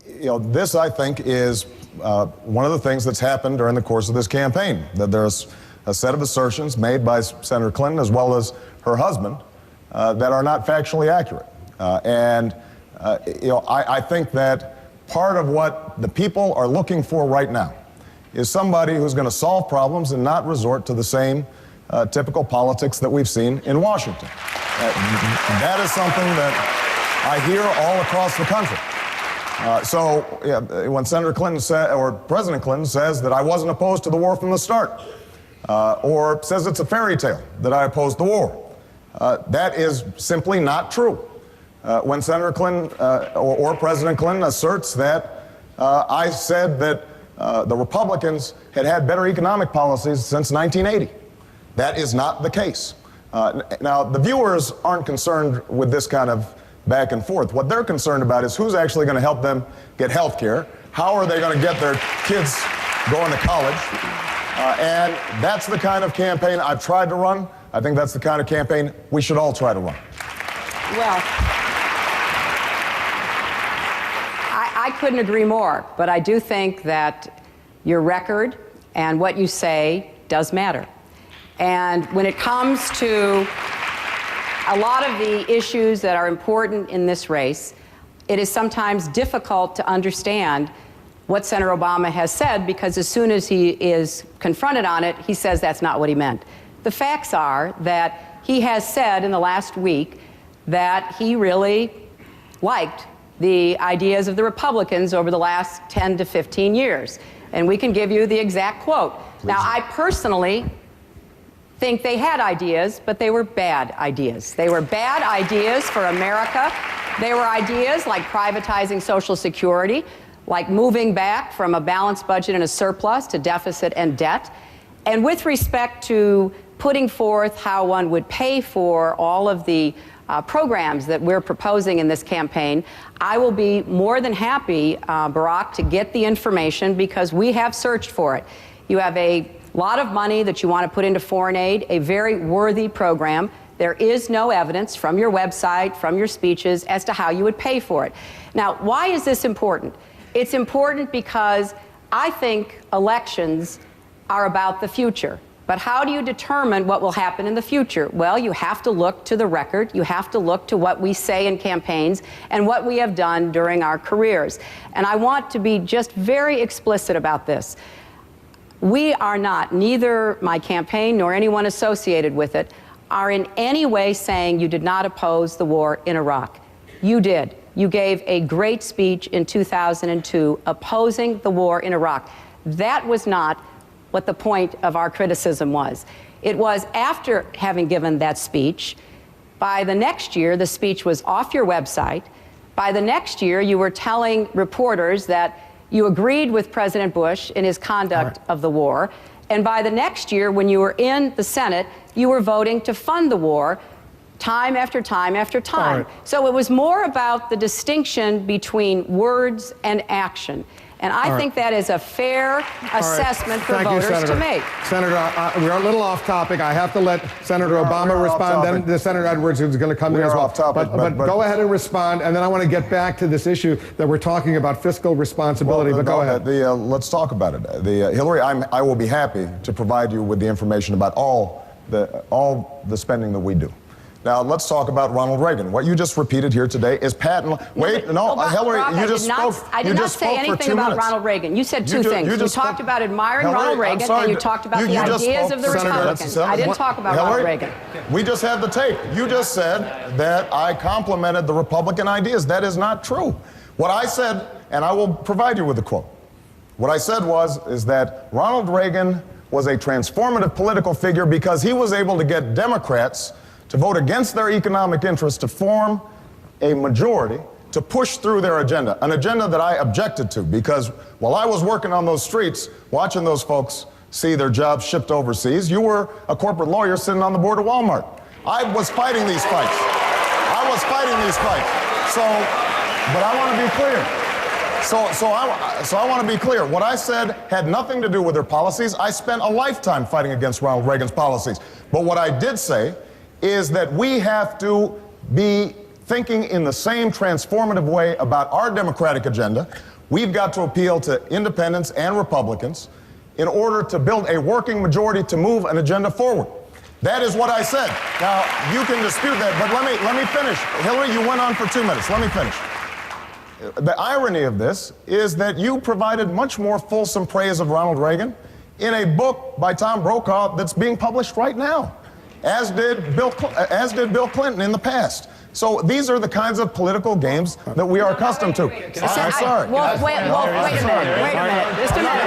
this, I think, is one of the things that's happened during the course of this campaign, that there's a set of assertions made by Senator Clinton as well as her husband that are not factually accurate. I think that part of what the people are looking for right now is somebody who's going to solve problems and not resort to the same typical politics that we've seen in Washington. That is something that I hear all across the country. When Senator Clinton or President Clinton says that I wasn't opposed to the war from the start, or says it's a fairy tale that I opposed the war, that is simply not true. When Senator Clinton or President Clinton asserts that I said that the Republicans had better economic policies since 1980, that is not the case. Now, the viewers aren't concerned with this kind of back and forth. What they're concerned about is who's actually going to help them get health care, how are they going to get their kids going to college, and that's the kind of campaign I've tried to run. I think that's the kind of campaign we should all try to run. Well, I couldn't agree more, but I do think that your record and what you say does matter. And when it comes to a lot of the issues that are important in this race, it is sometimes difficult to understand what Senator Obama has said, because as soon as he is confronted on it, he says that's not what he meant. The facts are that he has said in the last week that he really liked the ideas of the Republicans over the last 10 to 15 years. And we can give you the exact quote. Please. Now, I personally think they had ideas, but they were bad ideas. They were bad ideas for America. They were ideas like privatizing Social Security, like moving back from a balanced budget and a surplus to deficit and debt. And with respect to putting forth how one would pay for all of the programs that we're proposing in this campaign, I will be more than happy, Barack, to get the information, because we have searched for it. You have a lot of money that you want to put into foreign aid, a very worthy program. There is no evidence from your website, from your speeches, as to how you would pay for it. Now, why is this important? It's important because I think elections are about the future. But how do you determine what will happen in the future? Well, you have to look to the record. You have to look to what we say in campaigns and what we have done during our careers. And I want to be just very explicit about this. We are not, neither my campaign nor anyone associated with it, are in any way saying you did not oppose the war in Iraq. You did. You gave a great speech in 2002 opposing the war in Iraq. That was not what the point of our criticism was. It was after having given that speech, by the next year, the speech was off your website. By the next year, you were telling reporters that you agreed with President Bush in his conduct of the war. And by the next year, when you were in the Senate, you were voting to fund the war time after time after time. So it was more about the distinction between words and action. And I think that is a fair assessment for voters to make. Senator, we're a little off topic. I have to let Senator Obama respond. Then Senator Edwards is going to come in as well. But go ahead and respond, and then I want to get back to this issue that we're talking about, fiscal responsibility. But go ahead. Let's talk about it. Hillary, I will be happy to provide you with the information about all the spending that we do. Now, let's talk about Ronald Reagan. What you just repeated here today is patent. Wait, no, Hillary, you just spoke. I did not say anything about Ronald Reagan. You said two things. You talked about admiring Ronald Reagan, and you talked about the ideas of the Republicans. I didn't talk about Ronald Reagan. We just have the tape. You just said that I complimented the Republican ideas. That is not true. What I said, and I will provide you with the quote, what I said is that Ronald Reagan was a transformative political figure because he was able to get Democrats to vote against their economic interests, to form a majority, to push through their agenda, an agenda that I objected to, because while I was working on those streets, watching those folks see their jobs shipped overseas, you were a corporate lawyer sitting on the board of Walmart. I was fighting these fights. But I want to be clear. So I want to be clear. What I said had nothing to do with their policies. I spent a lifetime fighting against Ronald Reagan's policies. But what I did say is that we have to be thinking in the same transformative way about our Democratic agenda, we've got to appeal to independents and Republicans in order to build a working majority to move an agenda forward. That is what I said. Now, you can dispute that, but let me finish. Hillary, you went on for 2 minutes. Let me finish. The irony of this is that you provided much more fulsome praise of Ronald Reagan in a book by Tom Brokaw that's being published right now, as did Bill Clinton in the past. So these are the kinds of political games that we are accustomed to. I'm sorry. Well, wait a minute. Just a minute.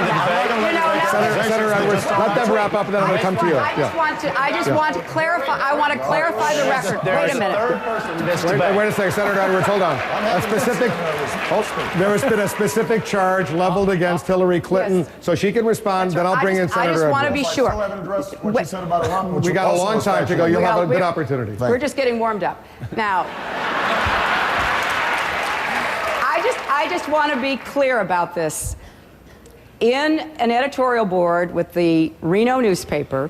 Senator Edwards, let them wrap up, and then I'm going to come to you. I just want to clarify. I want to clarify the record. Wait a minute. Wait a second, Senator Edwards, hold on. There has been a specific charge leveled against Hillary Clinton, so she can respond. Then I'll bring in Senator Edwards. I just want to be sure. We got a long time to go. You'll have a good opportunity. We're just getting warmed up. Now, I just want to be clear about this. In an editorial board with the Reno newspaper,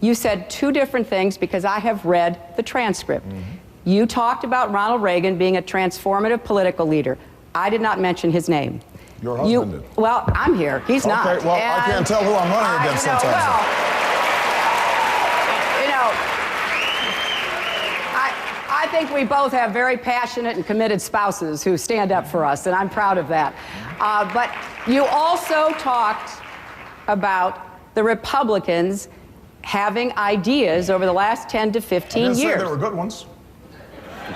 you said two different things because I have read the transcript. You talked about Ronald Reagan being a transformative political leader. I did not mention his name. Your husband did. Well, I'm here. He's not. Okay, well, I can't tell who I'm running against sometimes. I think we both have very passionate and committed spouses who stand up for us, and I'm proud of that. But you also talked about the Republicans having ideas over the last 10 to 15 years. I didn't say they were good ones.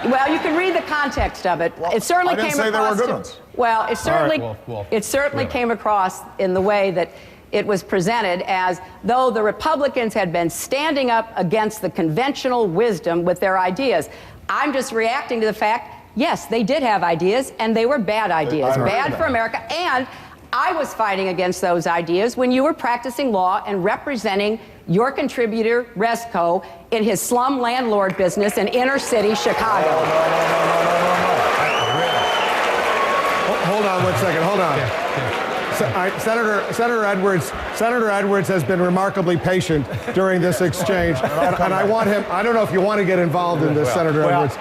Well, you can read the context of it. Well, it certainly I didn't came say across. They were good ones. Well, it certainly came across in the way that it was presented as though the Republicans had been standing up against the conventional wisdom with their ideas. I'm just reacting to the fact, yes, they did have ideas, and they were bad ideas, bad for America. And I was fighting against those ideas when you were practicing law and representing your contributor, Resco, in his slum landlord business in inner city Chicago. Hold on 1 second. Hold on. Senator Edwards has been remarkably patient during this exchange, and I want him. I don't know if you want to get involved in this, Senator Edwards.